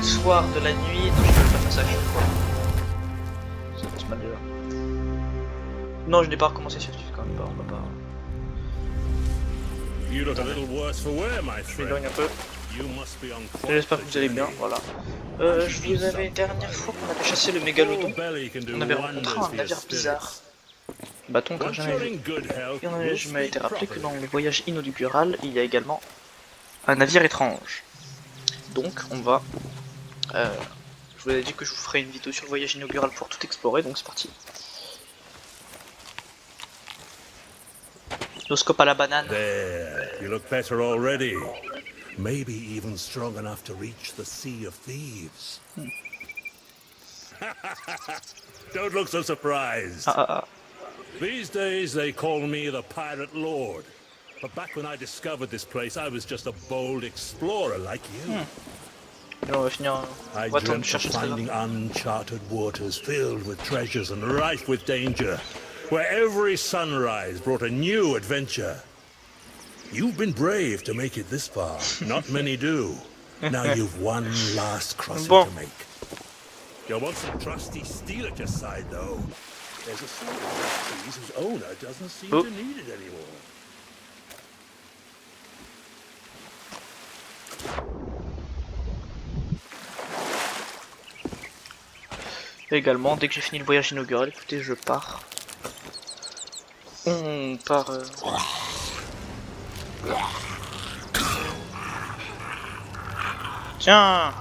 soir de la nuit. Non, je peux pas faire ça à chaque fois. Ça passe mal déjà. Non, je n'ai pas recommencé sur quand même pas, on va pas. You look a little worse for wear, my Je friend. m'éloigne un peu. You must be on quite J'espère que the vous allez bien, journey. voilà. Je vous avais, dernière fois qu'on avait chassé le mégalodon, Full belly can do on avait rencontré wonders un for your navire bizarre. spirits. Bâton que Once jamais you're vu. in good health, Et we'll je m'avais été speak rappelé que properly. dans le voyage inaugural, il y a également un navire étrange. Donc on va... je vous avais dit que je vous ferai une vidéo sur le voyage inaugural pour tout explorer, donc c'est parti. Noscope à la banane. There, you look better already. Maybe even strong enough to reach the Sea of Thieves. Don't look so surprised. Ah. These days they call me the Pirate Lord. But back when I discovered this place, I was just a bold explorer like you. Et on va finir... I On va attendre de dreamt of chercher le trésor. finding uncharted waters filled with treasures and rife with danger, where every sunrise brought a new adventure. You've been brave to make it this far. Not many do. Now you've one last crossing Bon. to make. You'll want some trusty steel at your side, though. There's a sword whose owner doesn't seem Oh. to need it anymore. Et également, dès que j'ai fini le voyage inaugural, écoutez, je pars. On part... Tiens!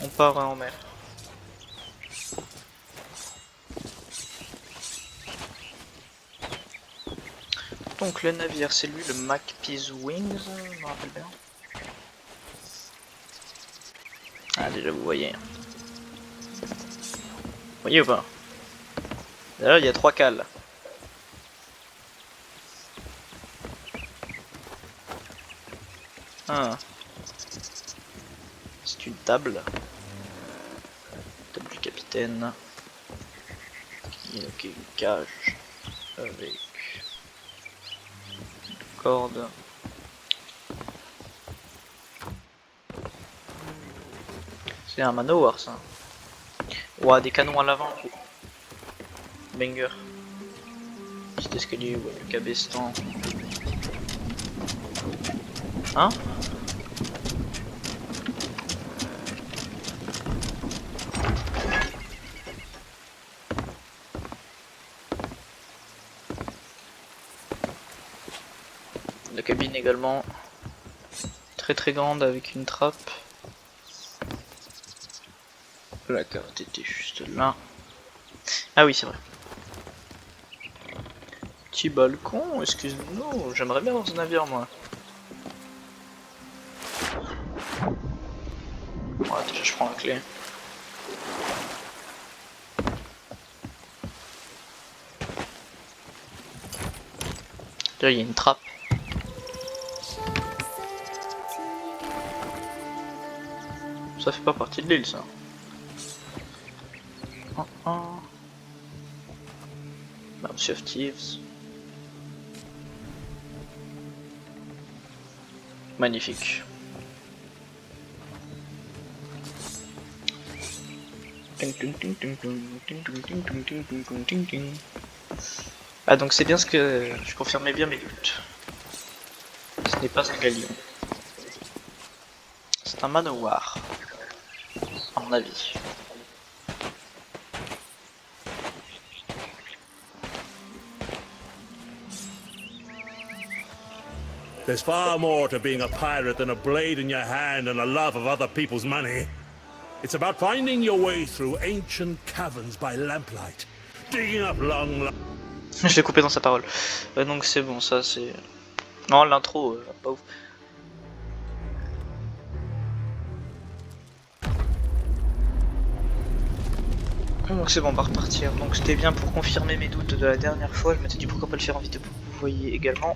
On part en mer. Donc le navire, c'est lui, le Macpea's Wings, je me rappelle bien. Ah déjà vous voyez. Vous voyez ou pas? D'ailleurs il y a 3 cales. Ah. C'est une table. Table du capitaine. Ok, une cage avec une corde. C'est un manoir ça. Ouah, des canons à l'avant. Banger. Petit escalier, ouais, le cabestan. Hein? La cabine également. Très grande avec une trappe. La carte était juste là. Ah oui, c'est vrai. Petit balcon, excuse-nous, j'aimerais bien dans un navire moi. Ouais, déjà je prends la clé. Là il y a une trappe. Ça fait pas partie de l'île ça. Sea of Thieves. Magnifique. Ah donc c'est bien ce que je confirmais bien mes doutes. Ce n'est pas un galion. C'est un manoir. À mon avis. There's far more to being a pirate than a blade in your hand and a love of other people's money. It's about finding your way through ancient caverns by lamplight, digging up long... Je l'ai coupé dans sa parole. Donc c'est bon, ça c'est... Non, l'intro, pas ouf. Donc c'est bon, on va repartir. Donc c'était bien pour confirmer mes doutes de la dernière fois. Je m'étais dit pourquoi pas le faire en vidéo pour que vous voyez également.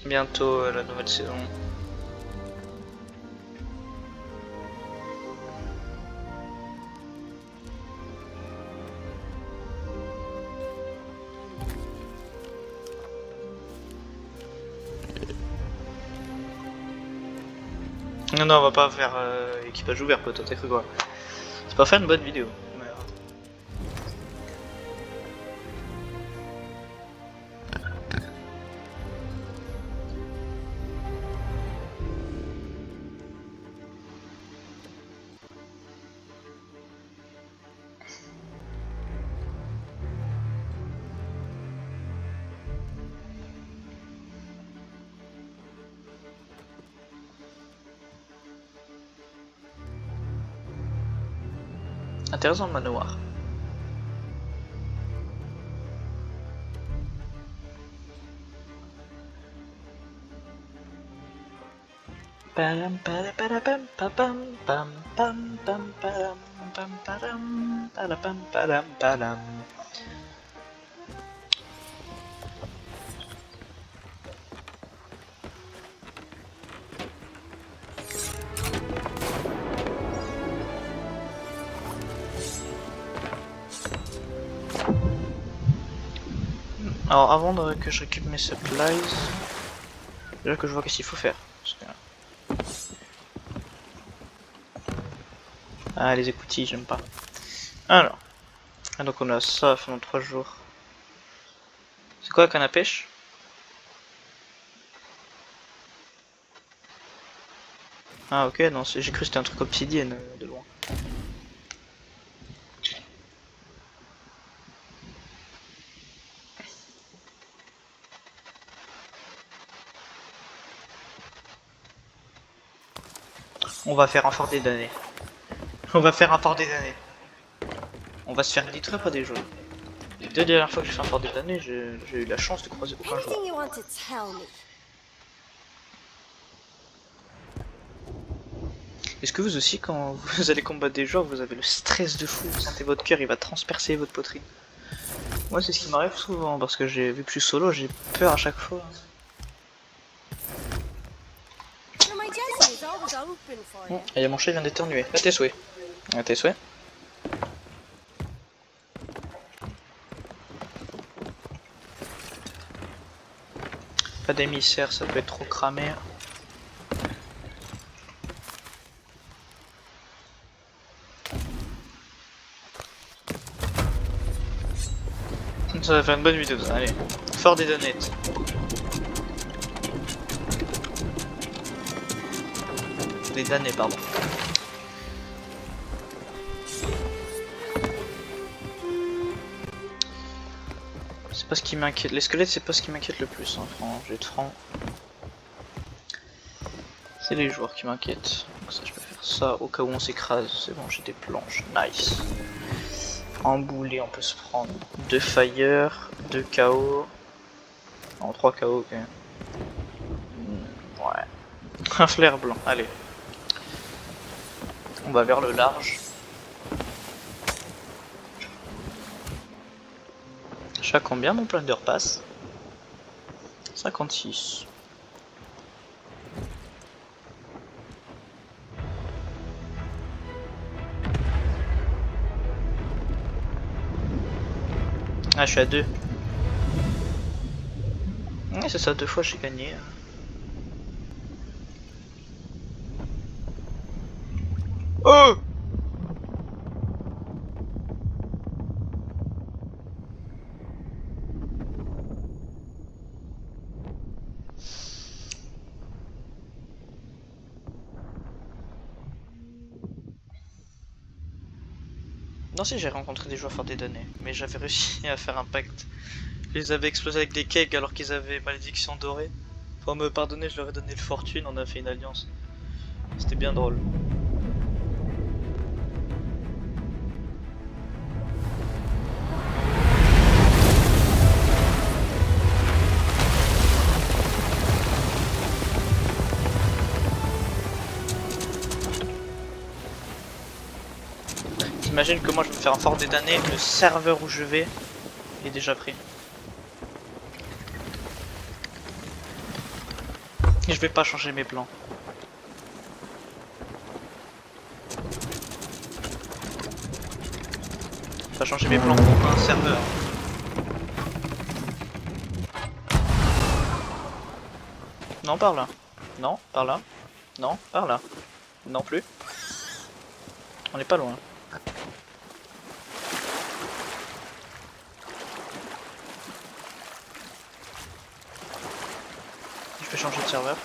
bientôt la nouvelle saison. Non, non, on va pas faire équipage ouvert, pote, t'as cru quoi? C'est pas faire une bonne vidéo. Mais, intéressant le manoir. Pam pam pam pam pam pam pam pam pam pam pam pam pam. Alors avant que je récupère mes supplies, déjà que je vois qu'est-ce qu'il faut faire. Ah les écoutilles j'aime pas. Alors, donc on a ça pendant 3 jours. C'est quoi la canne à pêche? Ah ok, non, j'ai cru que c'était un truc obsidienne de loin. On va faire un fort des damnés. On va faire un fort des damnés. On va se faire détruire par des joueurs. Les 2 dernières fois que j'ai fait un fort des damnés, j'ai eu la chance de croiser aucun joueur. Est-ce que vous aussi, quand vous allez combattre des joueurs, vous avez le stress de fou, vous sentez votre cœur, il va transpercer votre poitrine? Moi c'est ce qui m'arrive souvent, parce que vu que je suis solo, j'ai peur à chaque fois. Il y a mon chat, il vient d'éternuer. À tes souhaits. À tes souhaits. Pas d'émissaire, ça peut être trop cramé. Ça va faire une bonne vidéo, ça. Allez. Fort des donnettes. Des damnés, pardon. C'est pas ce qui m'inquiète. Les squelettes, c'est pas ce qui m'inquiète le plus, hein, franchement, je vais être franc. C'est les joueurs qui m'inquiètent. Donc ça, je peux faire ça au cas où on s'écrase. C'est bon, j'ai des planches. Nice. En boulet, on peut se prendre 2 fire, 2 KO. Non, 3 KO, ok. Ouais. Un flair blanc, allez. On va vers le large. Je sais combien mon plunder passe? 56. Ah, je suis à 2. Ouais, c'est ça, 2 fois j'ai gagné. Oh! Non, si j'ai rencontré des joueurs forts des données, mais j'avais réussi à faire un pacte. Je les avais explosés avec des kegs alors qu'ils avaient malédiction dorée. Pour me pardonner, je leur ai donné le fortune, on a fait une alliance. C'était bien drôle. T'imagines que moi je vais me faire un fort des damnés, le serveur où je vais est déjà pris. Je vais pas changer mes plans. Pas changer mes plans pour un serveur. Non, par là. Non, par là. Non, par là. Non plus. On est pas loin. Je vais changer de serveur.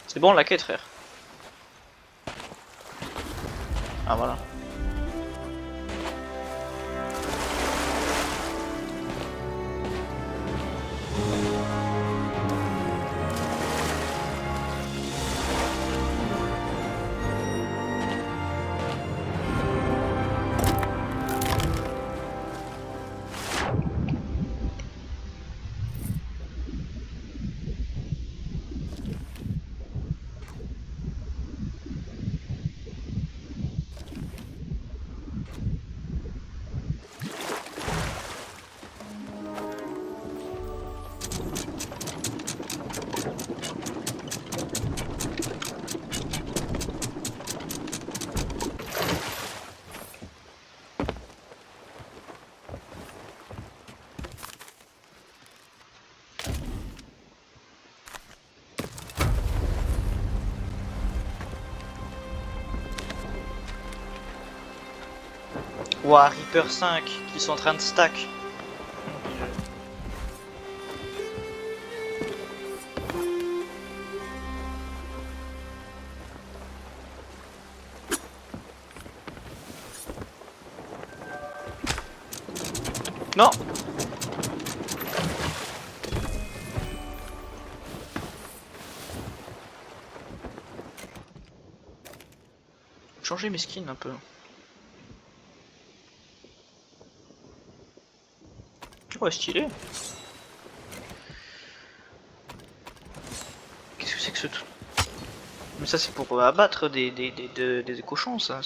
C'est bon, la quête, frère. Ah, voilà. Ouah, Reaper 5 qui sont en train de stack. Non. Changer mes skins un peu. Ouais, stylé. Qu'est-ce que c'est que ce truc? Mais ça c'est pour abattre des cochons, ça.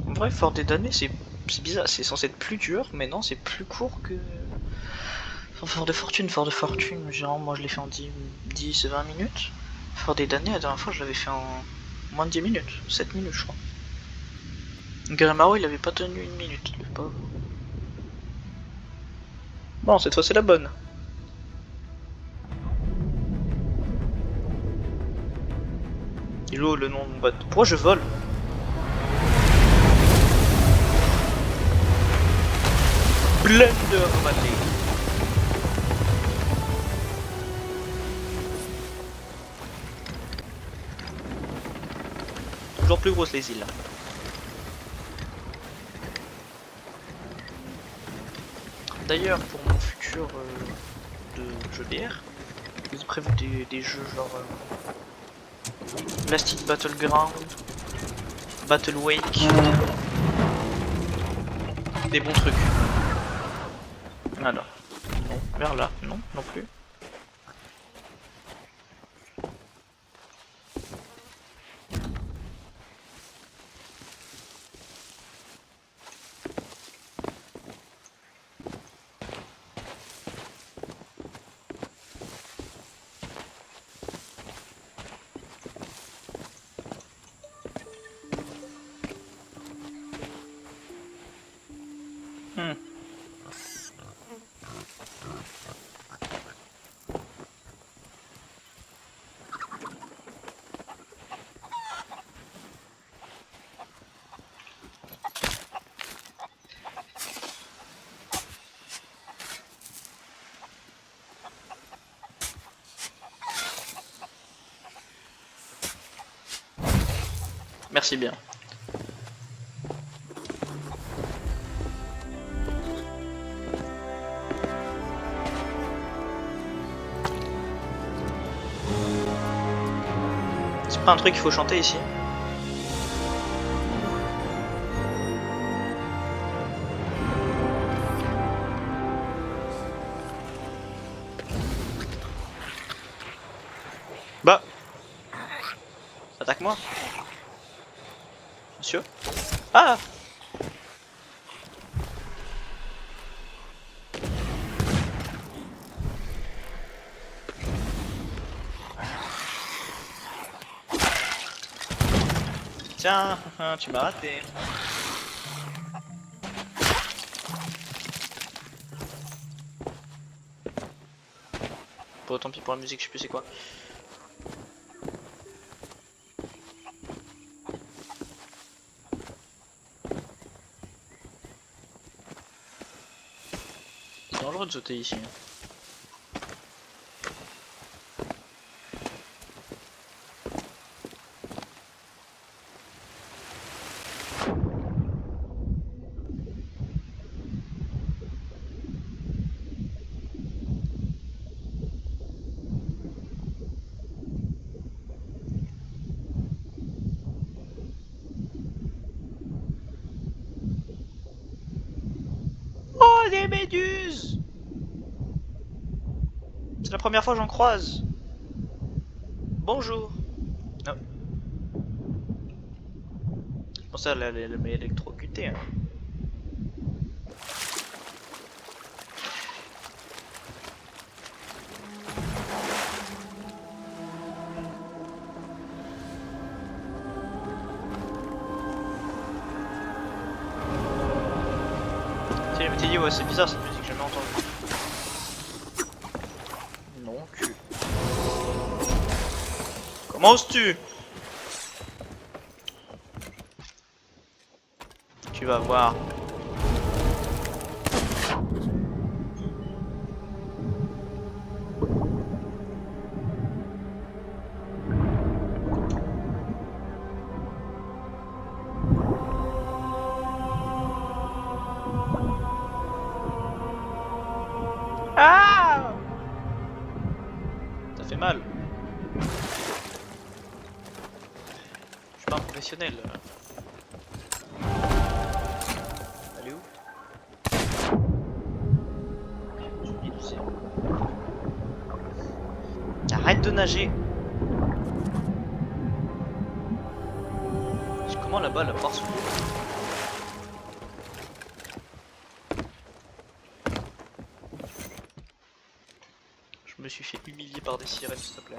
En vrai, Fort des damnés, c'est bizarre, c'est censé être plus dur, mais non, c'est plus court que... Enfin, Fort de Fortune, genre, moi je l'ai fait en 10-20 minutes. Fort des damnés, la dernière fois, je l'avais fait en moins de 10 minutes, 7 minutes, je crois. Grimaro, il avait pas tenu une minute, le pauvre. Bon, cette fois, c'est la bonne. Hello, le nom de mon bot. Pourquoi je vole? Blender Valley. Toujours plus grosses les îles. D'ailleurs, pour mon futur de jeu BR, j'ai prévu des jeux genre Blasted Battleground, Battle Wake, des bons trucs. Alors, non, vers là, non, non plus. Merci bien. C'est pas un truc qu'il faut chanter ici. Bah, attaque-moi, monsieur. Ah! Tiens, tu m'as raté. Bon, tant pis pour la musique, je sais plus c'est quoi. C'est dangereux de sauter ici. Oh, des méduses! C'est la première fois que j'en croise. Bonjour. Non. Je pensais à m'électrocuter. Hein. Tu m'as dit, ouais, c'est bizarre cette musique, j'ai jamais entendu. Non, cul. Comment oses-tu? Tu vas voir. Ah! Ça fait mal. Je suis pas un professionnel. Elle est où? Arrête de nager. Comment là-bas la porte s'ouvre? Je me suis fait humilier par des sirènes, s'il te plaît.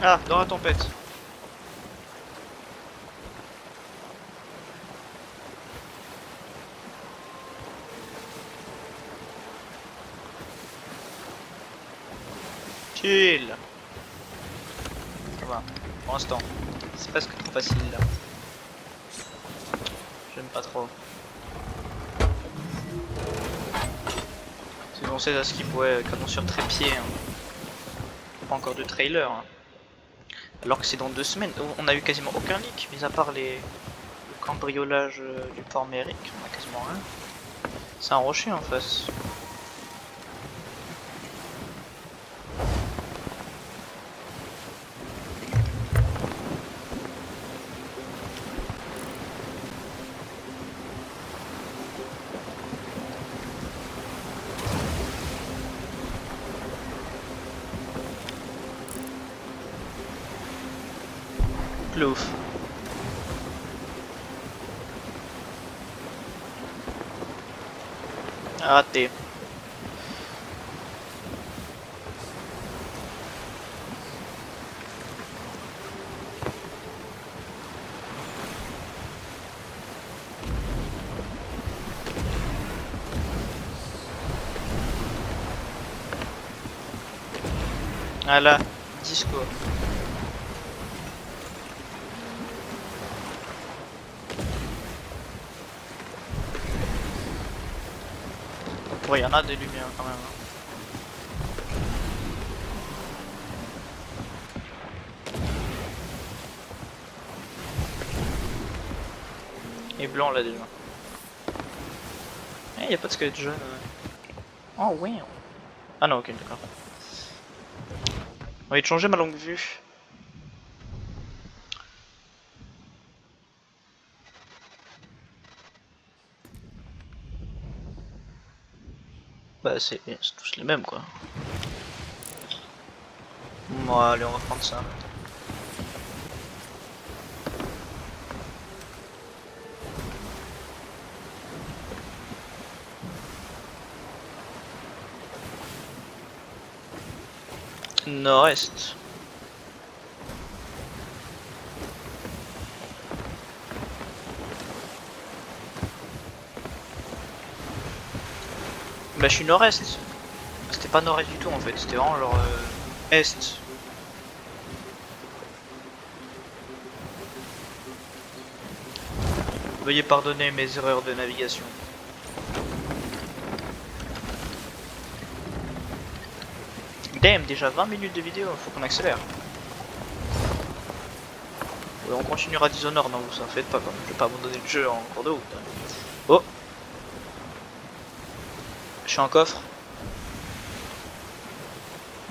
Ah, dans la tempête. Chill. Ça va, pour l'instant. C'est presque trop facile là. J'aime pas trop. Sinon c'est à skip, ouais, canon sur trépied. Hein. Pas encore de trailer. Hein. Alors que c'est dans 2 semaines. On a eu quasiment aucun leak, mis à part le cambriolage du port Méric. On a quasiment rien. C'est un rocher en face. Plouf. Raté. Ah là, disco. Ouais, il y en a des lumières quand même. Et blanc là déjà. Eh, y a pas de squelette jaune. Oh ouais. Ah non, ok, d'accord. On va de changer ma longue vue. Bah c'est tous les mêmes quoi. Bon allez, on va prendre ça. Nord-est. Bah je suis nord-est. C'était pas nord-est du tout en fait, c'était vraiment genre est. Veuillez pardonner mes erreurs de navigation. Damn, déjà 20 minutes de vidéo, faut qu'on accélère. Ouais, on continuera Dishonored, non vous en faites pas quoi. Je vais pas abandonner le jeu en cours de route. Oh, je suis en coffre.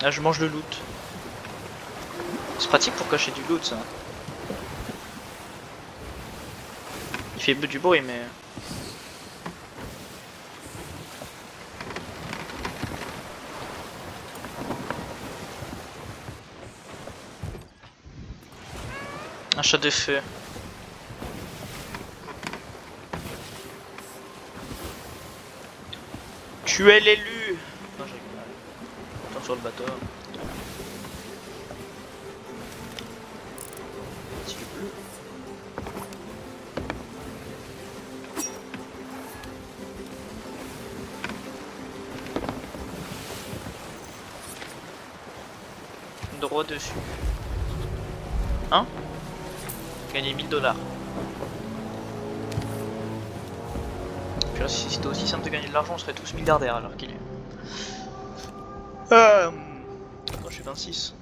Là je mange le loot. C'est pratique pour cacher du loot ça. Il fait du bruit mais... Un chat de feu. Tu es l'élu. Non, je rigole. Attends sur le bateau. Si tu peux. Droit dessus. Hein? Gagner 1000 $. Puis si c'était aussi simple de gagner de l'argent, on serait tous milliardaires alors qu'il est. Attends, je suis 26.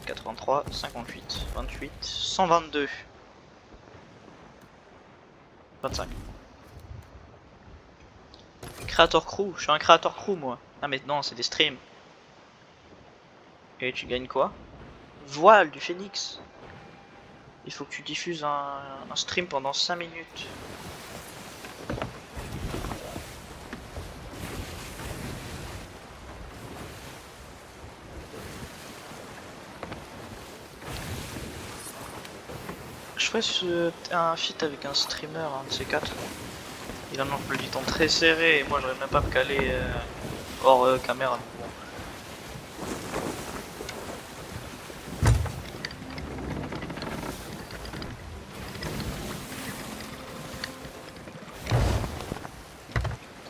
83, 58, 28, 122. 25. Creator crew, je suis un creator crew moi. Ah mais non, c'est des streams. Et tu gagnes quoi? Voile du phénix. Il faut que tu diffuses un stream pendant 5 minutes. Je ferais un feat avec un streamer, un de ces quatre. Il a un emploi du temps très serré et moi j'aurais même pas à me caler hors caméra. Bon.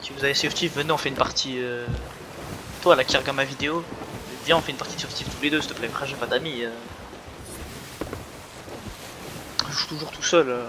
Si vous avez Sea of Thieves, venez on fait une partie. Toi là qui regarde ma vidéo, viens on fait une partie de Sea of Thieves tous les deux s'il te plaît, frère j'ai pas d'amis. Je joue toujours tout seul.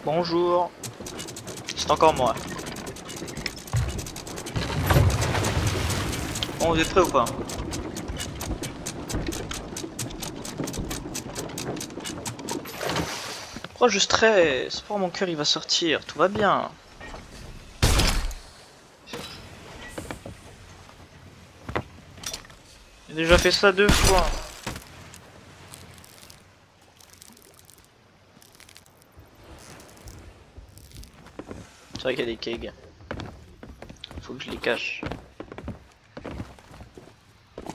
Bonjour. C'est encore moi. Bon, vous êtes prêts ou pas? Pourquoi je stresse? Pourquoi mon cœur il va sortir? Tout va bien. J'ai déjà fait ça 2 fois. C'est vrai qu'il y a des kegs. Faut que je les cache.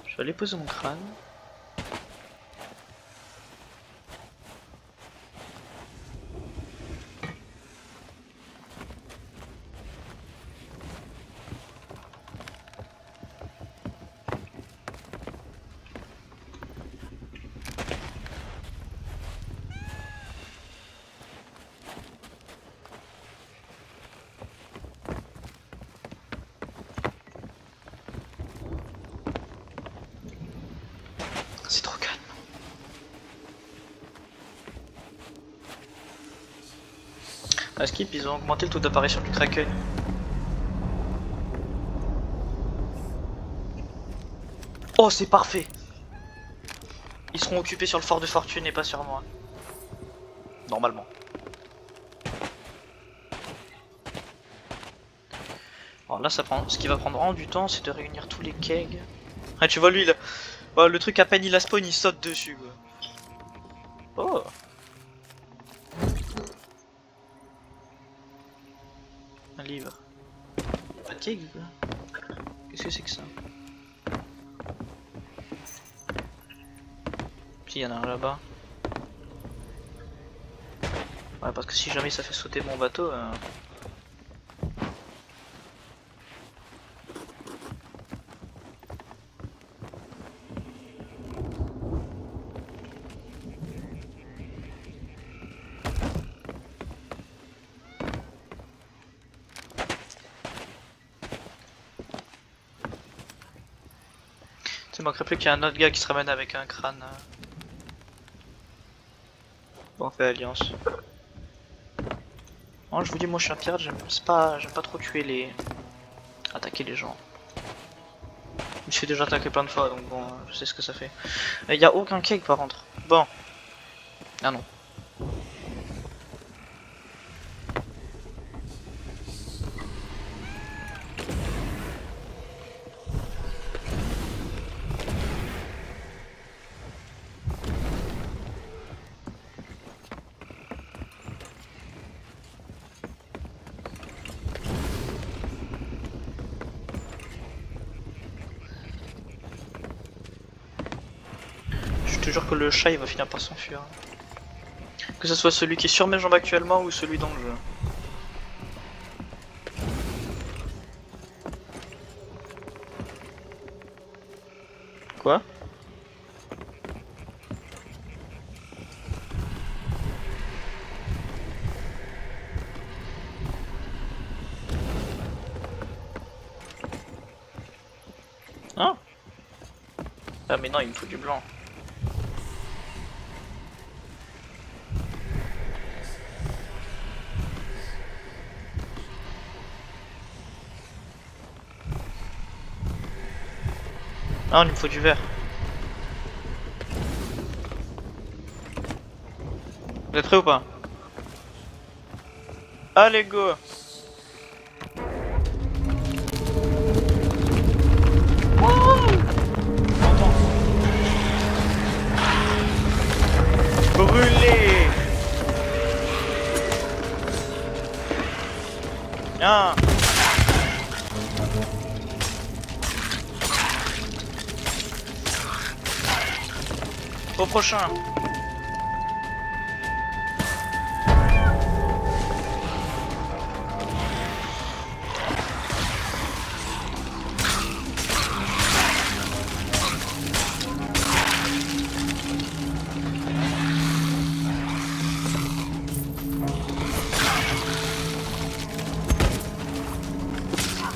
Je vais aller poser mon crâne. À Skip, ils ont augmenté le taux d'apparition du Kraken. Oh, c'est parfait! Ils seront occupés sur le fort de fortune et pas sur moi. Normalement. Alors là, ça prend... ce qui va prendre vraiment du temps, c'est de réunir tous les kegs. Ah, tu vois, lui, là... oh, le truc, à peine il a spawn, il saute dessus, quoi. Oh! Un livre. Pas de keg, quoi. Qu'est-ce que c'est que ça? Si, y en a un là-bas. Ouais, parce que si jamais ça fait sauter mon bateau... Ça manquerait plus qu'il y ait un autre gars qui se ramène avec un crâne. Bon, on fait alliance. Oh, je vous dis, moi je suis un pirate, j'aime pas trop tuer les... attaquer les gens. Je me suis déjà attaqué plein de fois, donc bon, je sais ce que ça fait. Il y a aucun cake par contre. Bon. Ah non. Je te jure que le chat il va finir par s'enfuir. Que ce soit celui qui est sur mes jambes actuellement ou celui dans le jeu. Quoi? Hein? Ah mais non, il me faut du blanc. Ah, il me faut du vert. Vous êtes prêts ou pas? Allez, go! Brûlé! Ah! Au prochain!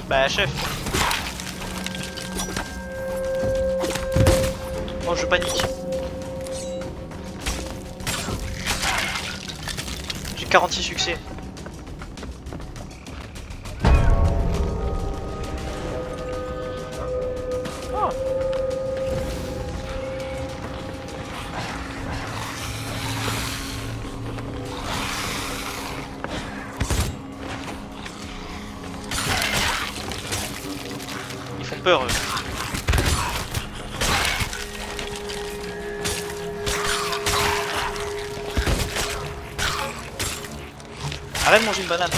Bah chef. Bon, je panique. J'ai 46 succès. Oh. Ils font peur eux. Arrête de manger une banane.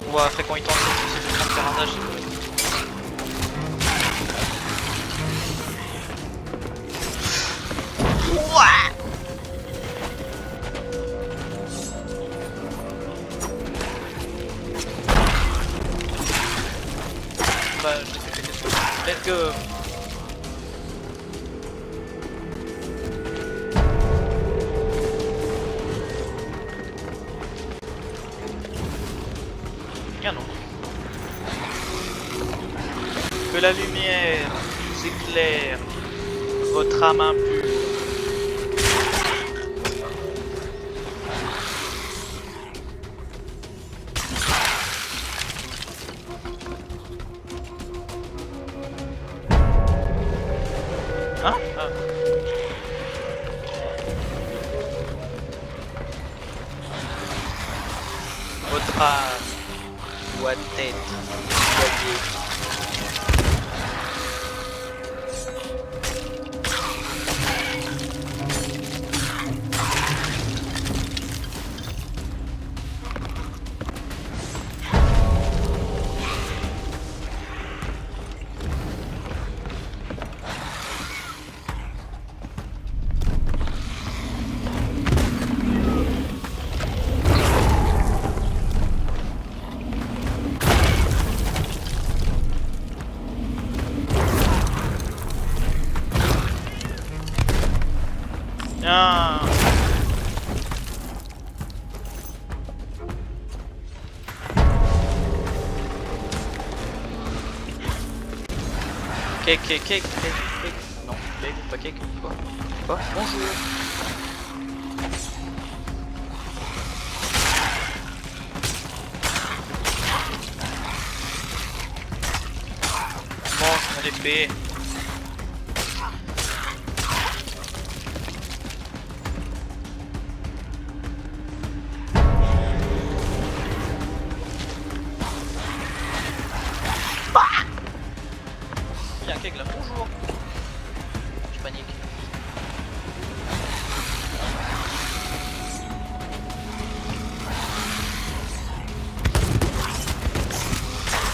On voit après quand il tente de faire un nage. Bah, je l'ai fait péter. Let's go. Que la lumière vous éclaire votre âme impure. Hein? Ah. Votre âme doit être soignée. Ah. Cake. Non, cake, pas cake. Quoi? Bonjour. Mange mon épée. Il y a un cake là, bonjour. Je panique.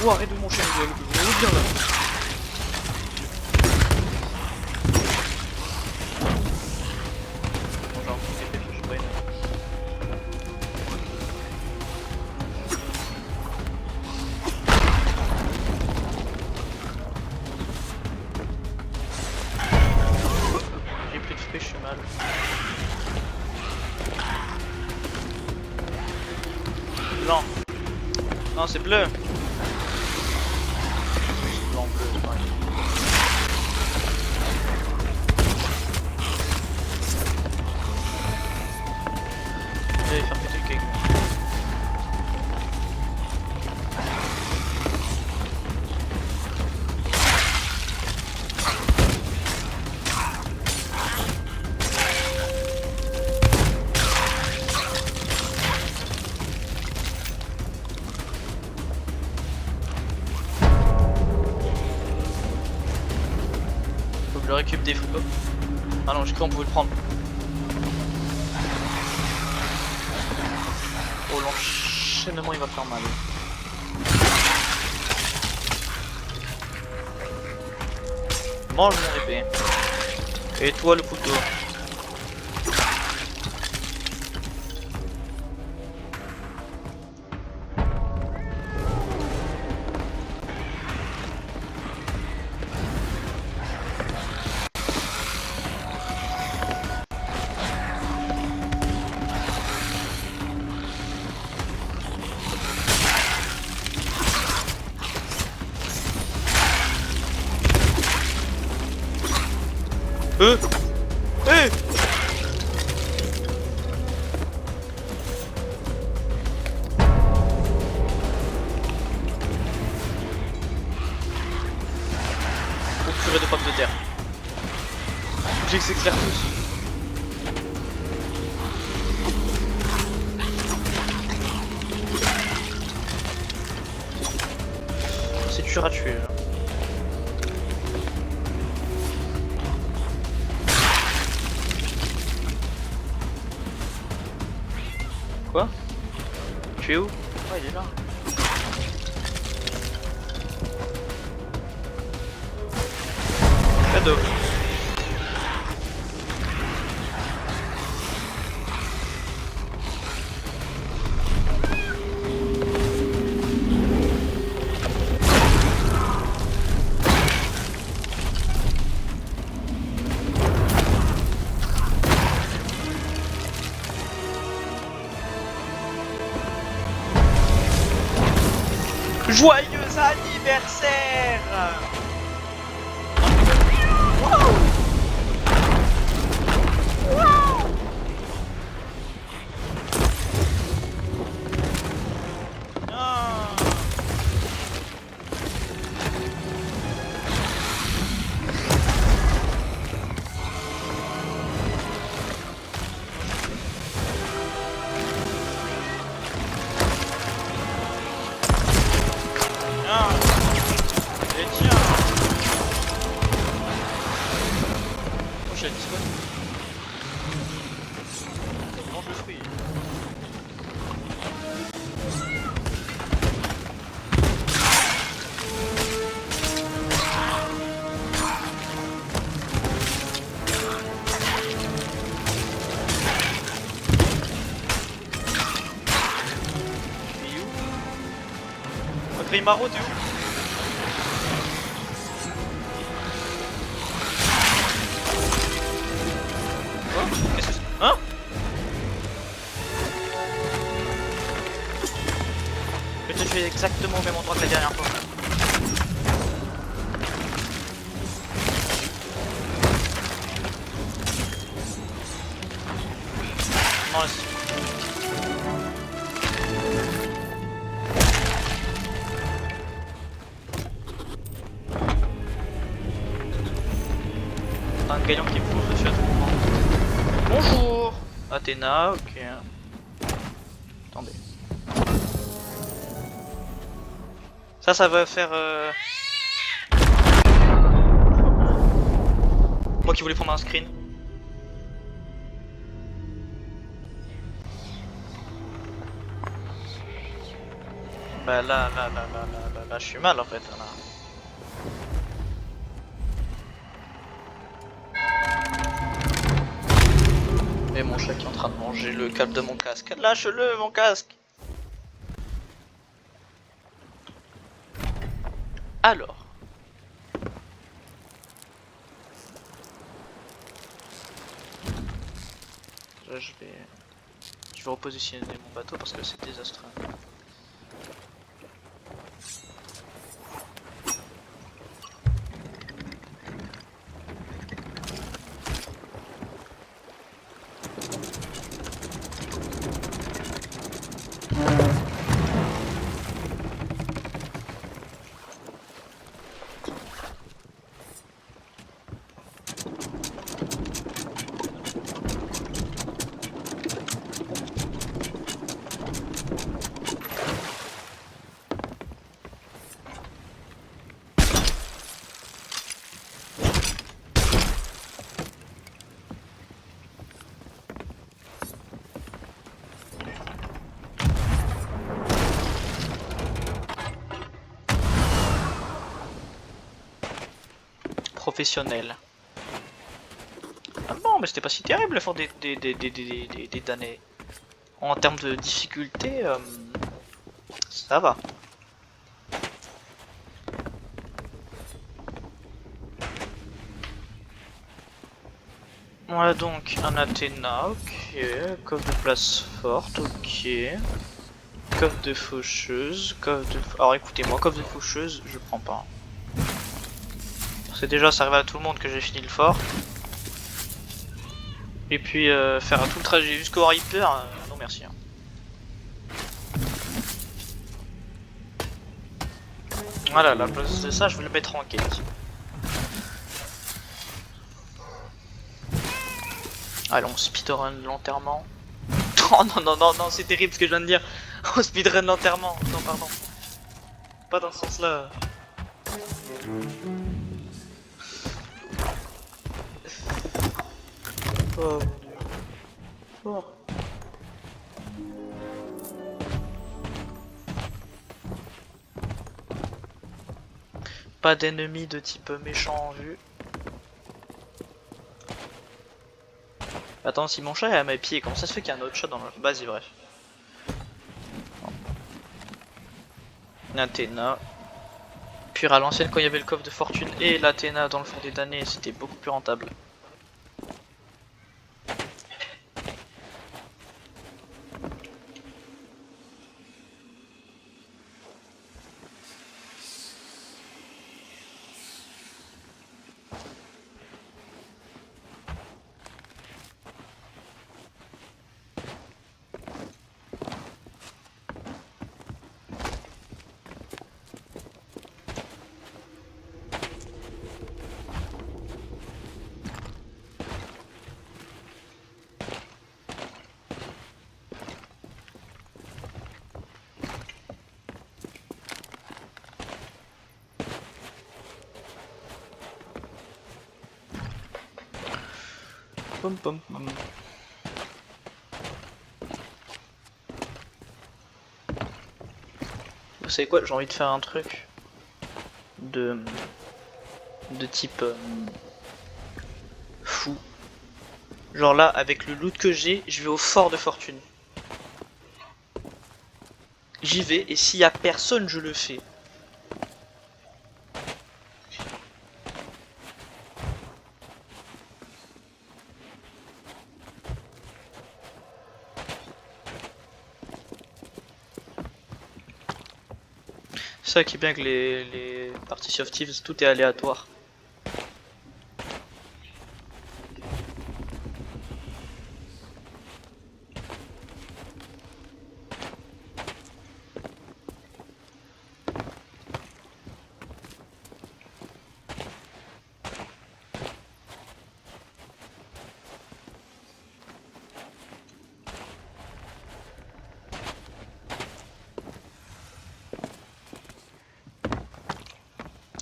Oh, arrête de mon chien, il est bien là. Bon, j'ai un petit épée, je sais pas une. J'ai plus de spé, je suis mal. Non. Non, c'est bleu. Blanc, bleu, c'est pareil. Je vais faire péter le cake. Faut que je récupère des frigos. Ah non, j'ai cru qu'on pouvait le prendre. Oh, l'enchaînement il va faire mal. Mange mon épée. Et toi le couteau. Hey! Oh purée de pommes de terre. J'ai que c'est clair tous. C'est dur à tuer là. Quoi? Tu es où? Ah, il est là. Cadeau. Joyeux anniversaire! marauds de ouf. Oh, qu'est-ce que c'est? Hein? Je vais te tuer exactement au même endroit que la dernière fois. Non, là, un gagnant qui me fout dessus à tout moment. Bonjour Athéna, ok. Attendez. Ça va faire... Moi qui voulais prendre un screen. Bah là, je suis mal en fait. Là. Et mon chat qui est en train de manger le câble de mon casque. Lâche-le mon casque. Alors. Là, je vais repositionner mon bateau parce que c'est désastreux. Professionnel. Ah non, mais c'était pas si terrible l'effort des damnés. En termes de difficulté, ça va. Voilà donc un Athéna, ok. Coffre de place forte, ok. Coffre de faucheuse, coffre de... Alors écoutez-moi, coffre de faucheuse, je prends pas. Parce que déjà ça arrive à tout le monde que j'ai fini le fort. Et puis faire tout le trajet jusqu'au Reaper, non merci. Hein. Voilà, la place de ça je vais le mettre en quête. Allez, on speedrun l'enterrement. Oh non, c'est terrible ce que je viens de dire. On speedrun l'enterrement. Non, pardon. Pas dans ce sens-là. Oh mon dieu. Oh. Pas d'ennemis de type méchant en vue. Attends, si mon chat est à mes pieds, comment ça se fait qu'il y a un autre chat dans le... Vas-y, bref. Athéna. Puis à l'ancienne, quand il y avait le coffre de fortune et l'Athéna dans le fond des damnés, c'était beaucoup plus rentable. Pom pom pom. Vous savez quoi, j'ai envie de faire un truc de type fou. Genre là, avec le loot que j'ai, je vais au fort de fortune. J'y vais et s'il y a personne, je le fais. ça qui est bien que les parties Sea of Thieves, tout est aléatoire.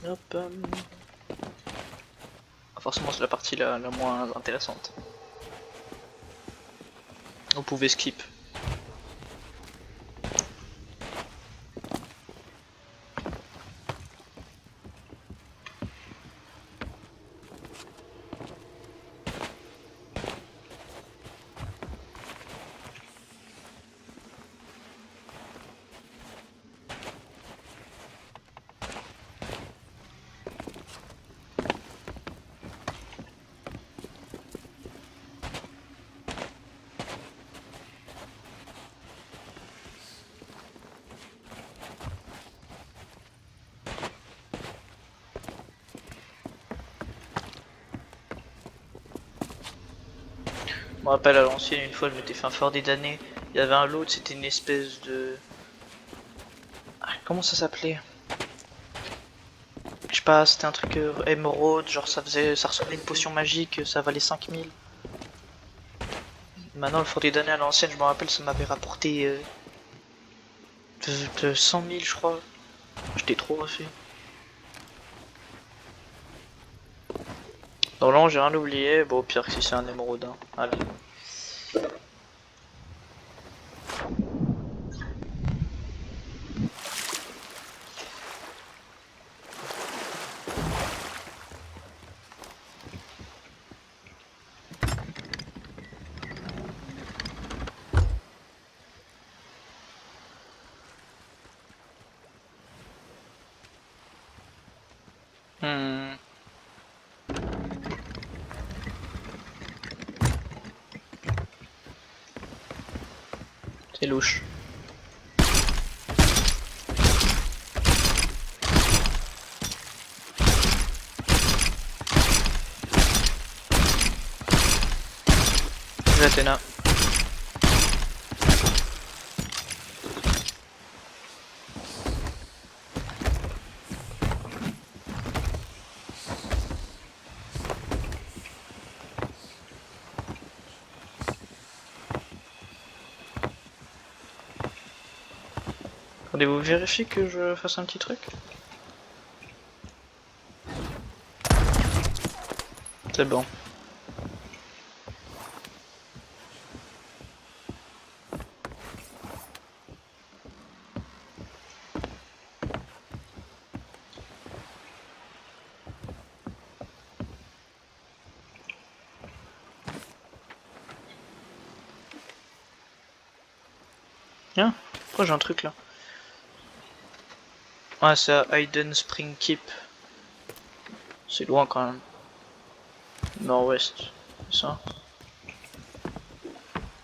Hop. Forcément c'est la partie la moins intéressante. On pouvait skip. Je me rappelle à l'ancienne, une fois je m'étais fait un fort des damnés. Il y avait un lot, c'était une espèce de... Ah, comment ça s'appelait? Je sais pas, c'était un truc émeraude, genre ça ressemblait à une potion magique, ça valait 5000. Maintenant le fort des damnés à l'ancienne, je me rappelle, ça m'avait rapporté de 100 000 je crois. J'étais trop refait. Donc là j'ai rien oublié, bon au pire si c'est un émeraude. Hein. Allez. C'est louche. Athéna. Attendez, vous vérifiez que je fasse un petit truc? C'est bon. Tiens, pourquoi j'ai un truc là? Ah, c'est à Hayden Spring Keep. C'est loin quand même. Nord-ouest, c'est ça?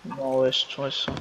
Nord-ouest, ouais, c'est ça.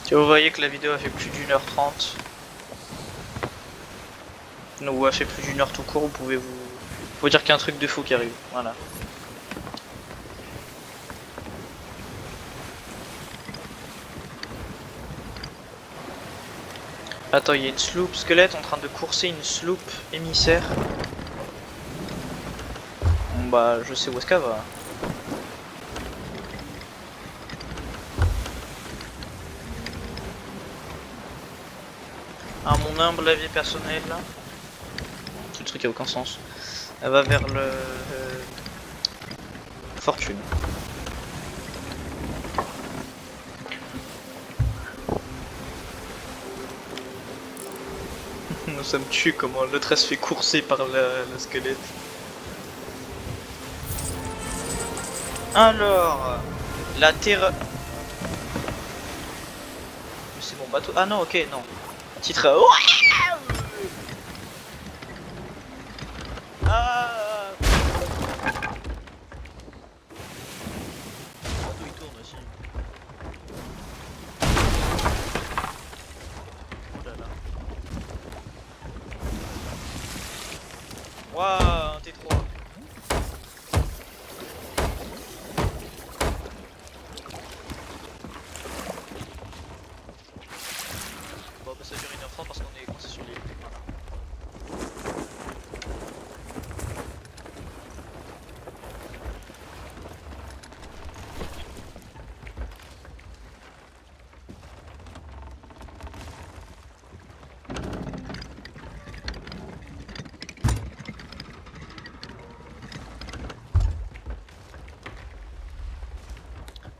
Si vous voyez que la vidéo a fait plus d'1h30, ou a fait plus d'1 heure tout court, vous pouvez vous dire qu'il y a un truc de fou qui arrive. Voilà. Attends, il y a une sloop squelette en train de courser une sloop émissaire. Bon, bah, je sais où est-ce qu'elle va. À mon humble avis personnel, là. Ce truc a aucun sens. Elle va vers le... Fortune. Ça me tue comment l'autre se fait courser par la squelette. Alors, la terre... C'est mon bateau. Ah non, ok, non. Titre... Ah, le bateau il tourne aussi. Oh là là. Waouh, un T3. Bon bah ça dure 1h30 parce qu'on est coincé sur l'île. Voilà.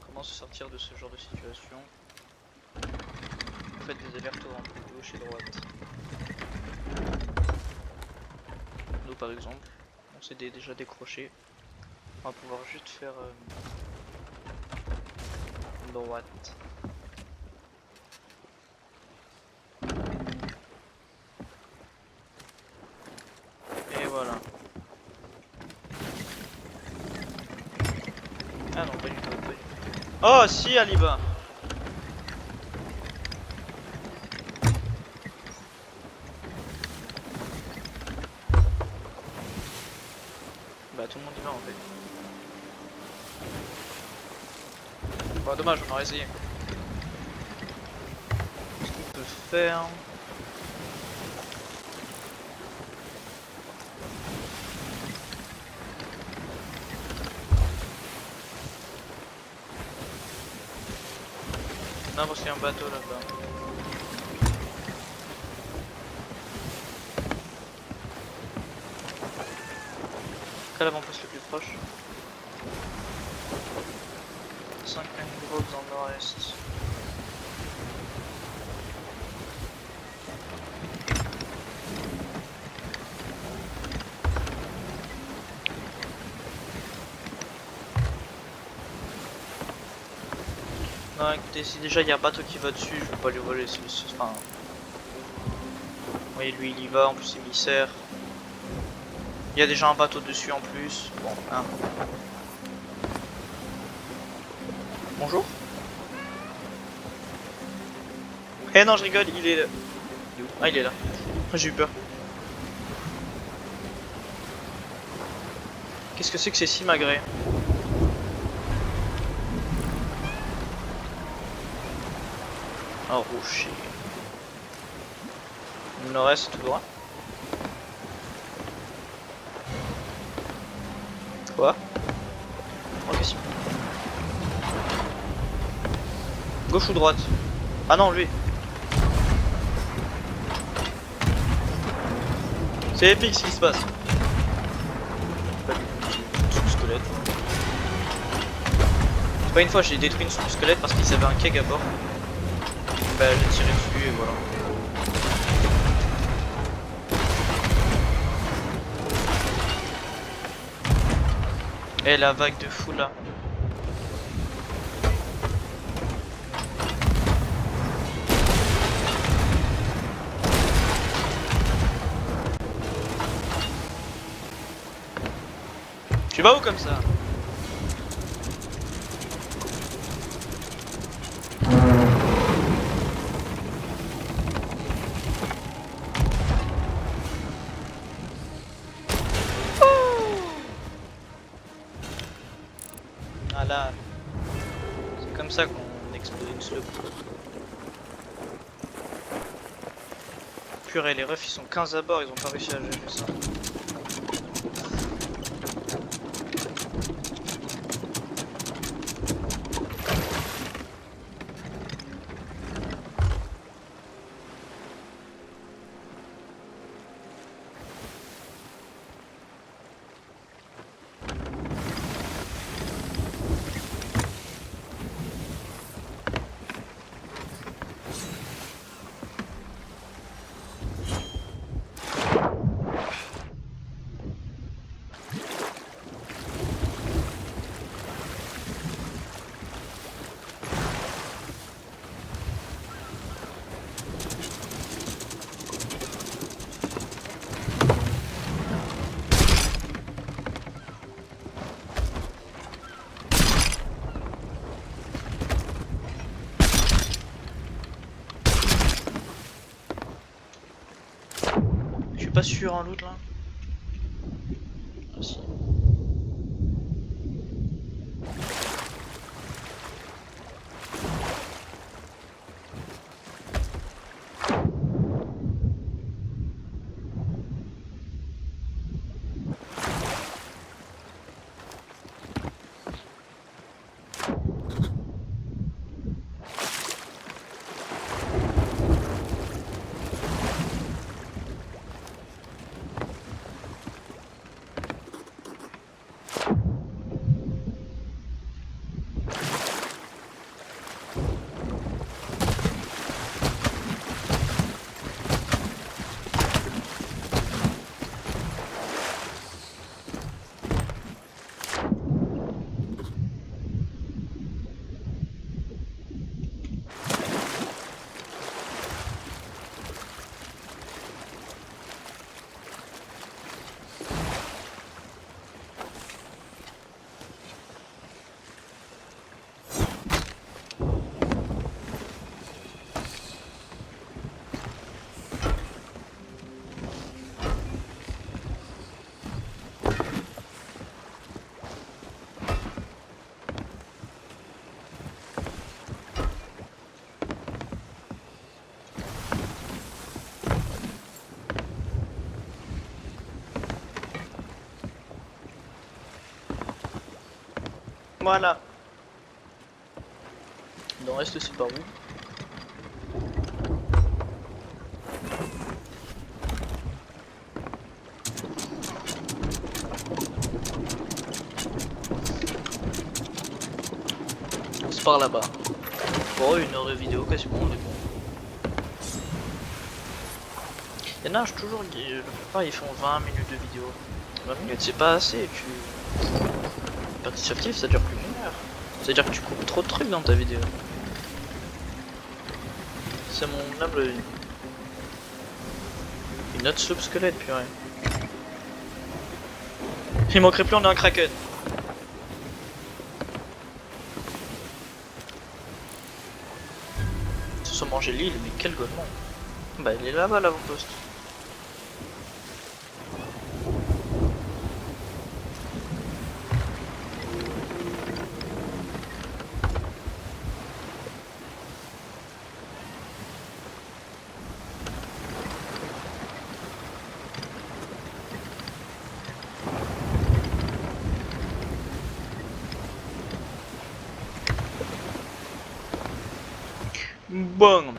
Comment se sortir de ce genre de situation? Faites des allers-retours entre gauche et droite. Nous par exemple, on s'est déjà décroché. On va pouvoir juste faire droite. Et voilà. Ah non, pas du tout, pas du tout. Oh si, elle y va. Bah tout le monde y va en fait. Bah dommage, on aurait essayé. Ce qu'on peut faire... Non, parce qu'il y a un bateau là-bas. Quel avant-poste le plus proche? 5 mangroves dans le nord-est. Non, écoutez, si déjà il y a un bateau qui va dessus, je vais pas lui voler. Enfin... Oui, lui il y va, en plus émissaire. Il y a déjà un bateau dessus en plus. Bon, hein. Bonjour. Eh non, je rigole, il est là. Ah, il est là. J'ai eu peur. Qu'est-ce que c'est que ces simagrées? Oh, rocher. Le nord-est, c'est tout droit. Quoi? Ok, si. Gauche ou droite? Ah non, lui. C'est épique ce qui se passe. Pas du squelette. C'est pas une fois j'ai détruit une squelette parce qu'ils avaient un keg à bord. Bah j'ai tiré dessus et voilà. Et la vague de fou là. Tu vas où comme ça? Ah là, c'est comme ça qu'on explose une slope. Purée, les refs ils sont 15 à bord, ils ont pas réussi à gérer ça. Je suis pas sûr en loot là. Ah si. Voilà. Il en reste c'est par où? C'est par là-bas. Bon, 1 heure de vidéo quasiment, on est bon. Il y en a toujours, la plupart ils font 20 minutes de vidéo. 20 minutes c'est pas assez, Partie active ça dure plus d'1 heure. C'est-à-dire que tu coupes trop de trucs dans ta vidéo. C'est mon humble avis. Une autre soupe squelette, purée. Il manquerait plus, on a un kraken. Ils se sont mangé l'île, mais quel golemont. Bah il est là-bas l'avant-poste. Bon.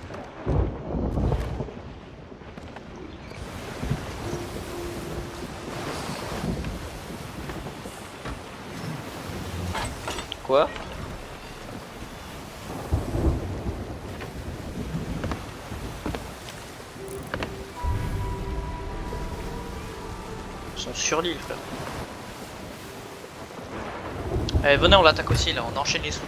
Quoi? Ils sont sur l'île, frère. Allez, venez, on l'attaque aussi, là, on enchaîne les sous.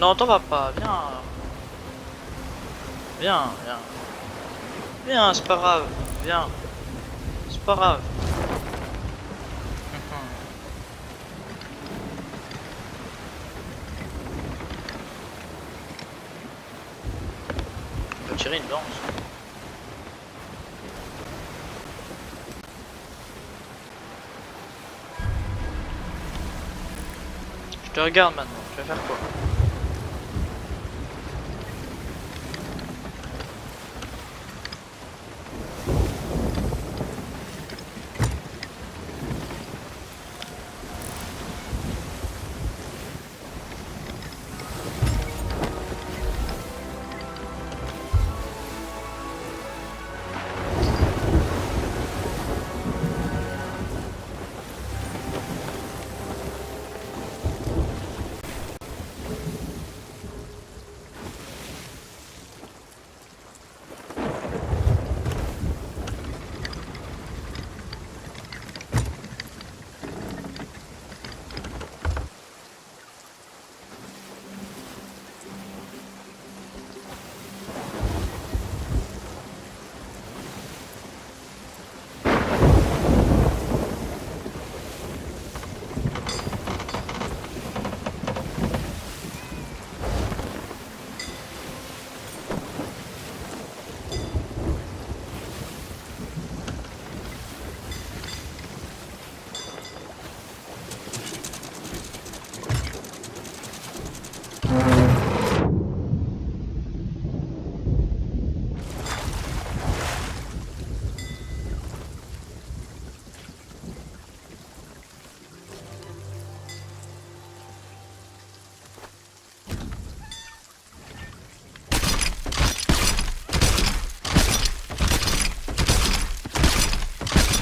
Non, t'en vas pas, viens. Viens, viens. Viens, c'est pas grave, viens. C'est pas grave. On va tirer une danse. te regarde maintenant, tu vas faire quoi?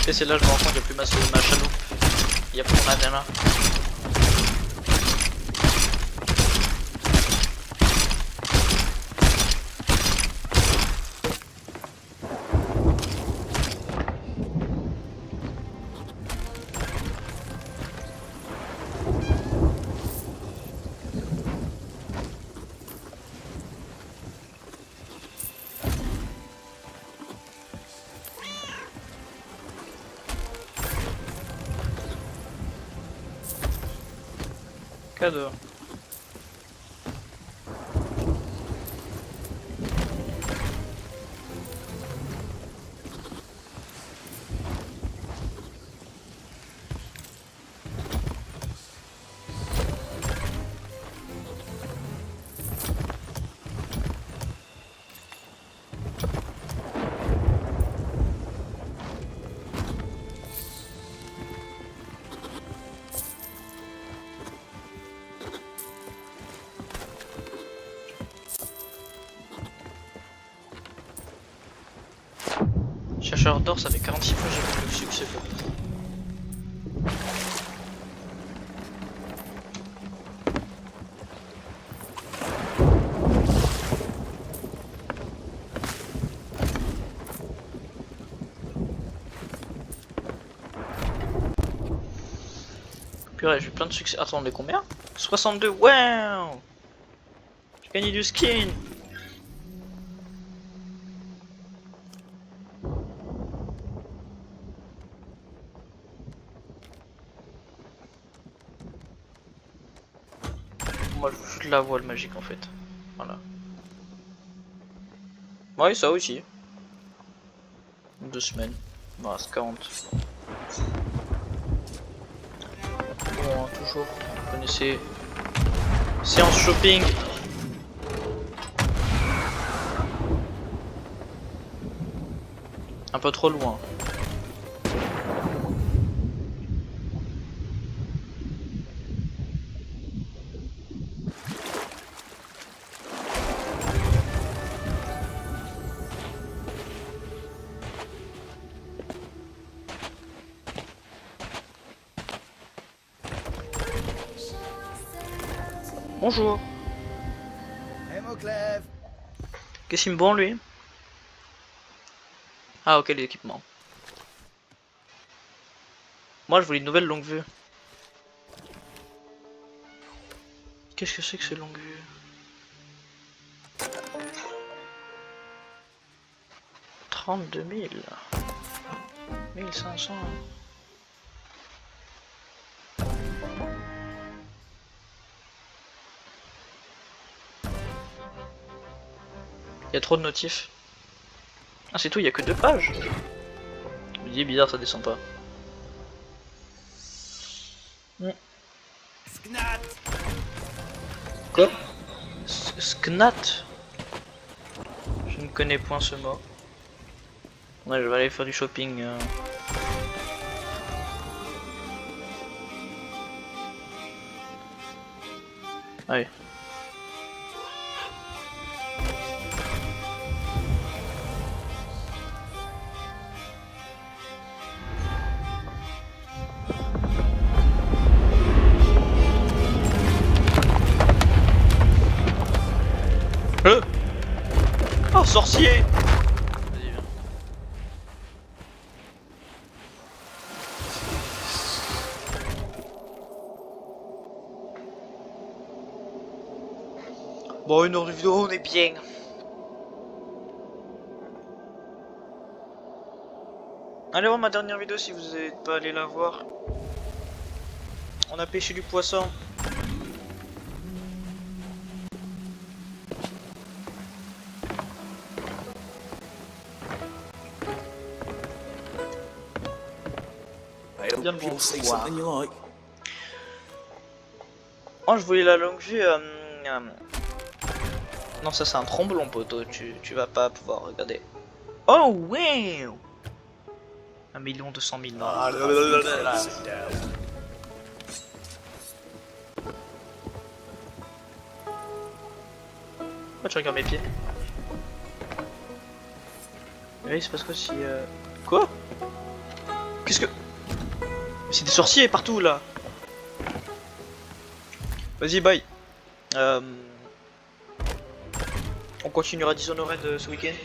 Et c'est là que je me rends compte qu'il n'y a plus ma chaloupe. Il y a plus mon antenna. Cadeau. Chercheur d'or, ça fait 46 fois que j'ai eu le succès. Purée, j'ai plein de succès. Attends, on est combien? 62, wow! J'ai gagné du skin! Moi je veux juste la voile magique en fait. Voilà. Ouais, ça aussi. 2 semaines. Voilà, c'est 40. Bon, hein, toujours. Vous connaissez. Séance shopping. Un peu trop loin. Bonjour. Hey Moclève. Qu'est-ce qu'il me vend lui? Ah ok, les équipements. Moi je voulais une nouvelle longue vue. Qu'est-ce que c'est que ces longues vues? 32 000. 1500. Il y a trop de notifs. Ah c'est tout, il y a que 2 pages. Je me dis bizarre, ça descend pas. Sknat. Quoi? Sknat? Je ne connais point ce mot. Ouais, je vais aller faire du shopping. Allez. Oh, sorcier! Vas-y, viens. Bon, 1 heure de vidéo, on est bien. Allez voir ma dernière vidéo si vous n'êtes pas allé la voir. On a pêché du poisson. Bien le bonsoir. Oh, je voulais la longue vue. Non, ça c'est un tromblon, poteau. Tu vas pas pouvoir regarder. Oh, wow! 1 200 000. Pourquoi tu regardes mes pieds? Oui, c'est parce que si. Quoi? Qu'est-ce que. C'est des sorciers partout là! Vas-y, bye! On continuera Dishonored ce week-end.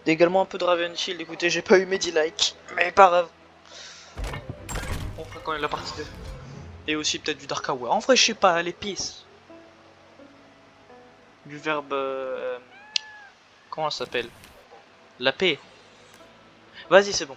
Également un peu de Ravenshield. Écoutez, j'ai pas eu mes 10 likes, mais pas grave. On fera quand même la partie 2. Et aussi peut-être du Dark Hour. En vrai, je sais pas, les pistes. Du verbe. Comment ça s'appelle? La paix. Vas-y, c'est bon.